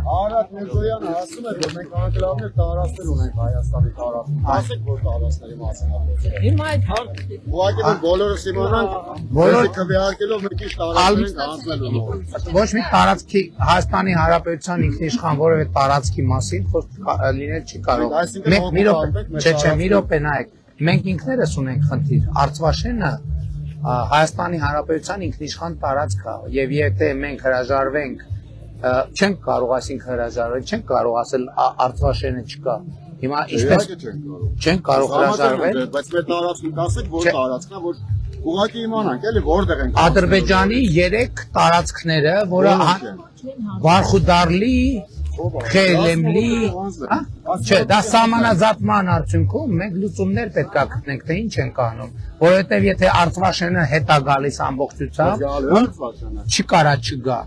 Արադ Միրզոյանը ասում է, որ մենք անկլավներ տարածքներ ունենք Հայաստանի տարածքում։ Ասեք, որ տարածքների մասին ափոսել։ Հիմա այդ հարց Ուղղակի որ բոլորը իմանան, բոլորը քվեարկելով մի քիչ տարածքներ ենք հանձնելու նոր։ Ոչ մի տարածքի Հայաստանի Հանրապետության ինքնիշխան որևէ տարածքի մասին խոսք լինել չի կարող։ Մենք մի րոպե նայեք, մենք ինքներս ունենք խնդիր։ Արցվաշենը Հայաստանի Հանրապետության ինքնիշխան տարածք է, եւ եթե մենք հրաժարվենք, չենք կարող այսինքն հրաժարվել, չենք կարող ասել Արցվաշենը չկա։ Հիմա ինչպես չենք կարող հրաժարվել, բայց մեր տարածքում ասեք, որ տարածքն է, որ ուղղակի իմանանք, էլի որտեղ ենք։ Ադրբեջանի 3 տարածքները, որը Վարխուդարլի, Խելեմլի, չէ, դա սահմանազատման արդյունքում մենք լուծումներ պետք է գտնենք, թե ինչ ենք անում, որովհետև եթե Արցվաշենը հետ է գալիս ամբողջությամբ, չի կարա չգա,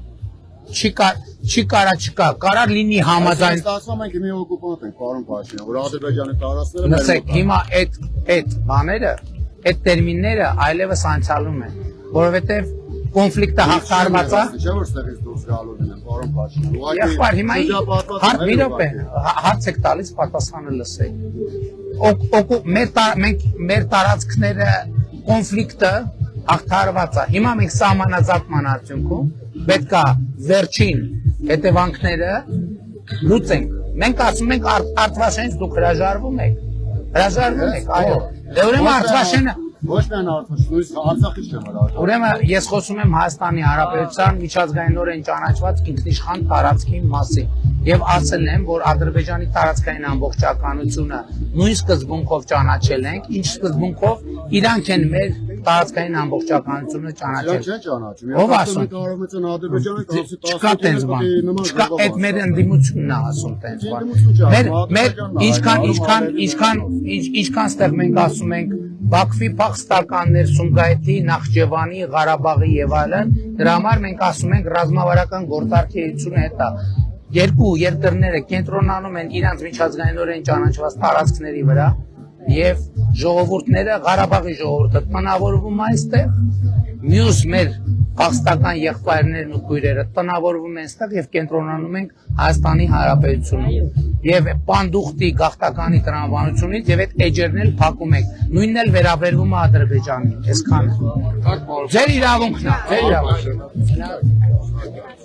չի կարա չկա, կարա լինի համաձայն։ Ստացվում ենք մի օկուպանտ ենք, պարոն Փաշինյան, որ Ադրբեջանի տարածքները Լսեք, հիմա այդ բաները, այդ տերմինները այլևս անցյալում են, որովհետև կոնֆլիկտը հաղթարված է։ Չէ՞ որ ստեղից դուրս գալու են, պարոն Փաշինյան։ Եղբայր, հիմա մի րոպե, հարց եք տալիս, պատասխանը լսեք։ Մեր տարածքները կոնֆլիկտը հաղթարված է։ Հիմա մենք սահմանազատման արդյունքում պետք է վերջին հետևանքները լուծենք։ Մենք ասում ենք Արցվաշենից դուք հրաժարվում եք, այո։ Դե ուրեմն Արցվաշենը ոչ միայն Արցախից, Արցախից չեմ հրաժարվում։ Ուրեմն ես խոսում եմ Հայաստանի Հանրապետության միջազգայինորեն ճանաչված ինքնիշխան տարածքի մասին եւ ասել եմ, որ Ադրբեջանի տարածքային ամբողջականությունը նույն սկզբունքով ճանաչել ենք, ինչ սկզբունքով իրանք են մեր տարածքային ամբողջականությունը ճանաչել։ Չեն ճանաչում։ Ով ասում։ Ադրբեջանը Չկա տենց բան։ Չկա, այդ մեր ընդդիմությունն է ասում տենց բան։ Մեր ինչքան ստեղ մենք ասում ենք Բաքվի փախստականներ, Սումգայիթի, Նախճեվանի, Ղարաբաղի եւ այլն, դրա համար մենք ասում ենք ռազմավարական գործարքի էությունը հետա։ Երկու երկրները կենտրոնանում են իրանց միջազգայինորեն ճանաչված տարածքների վրա եւ ժողովուրդները, Ղարաբաղի ժողովուրդը տնավորվում այստեղ, մյուս մեր փախստական եղբայրներն ու քույրերը տնավորվում են այստեղ եւ կենտրոնանում ենք Հայաստանի Հանրապետությունում եւ պանդուխտի գաղթականի տրամաբանությունից եւ այդ էջերն էլ փակում ենք, նույնն էլ վերաբերվում է Ադրբեջանին, այսքանը։ Ձեր իրավունքն է, ձեր իրավունքն է։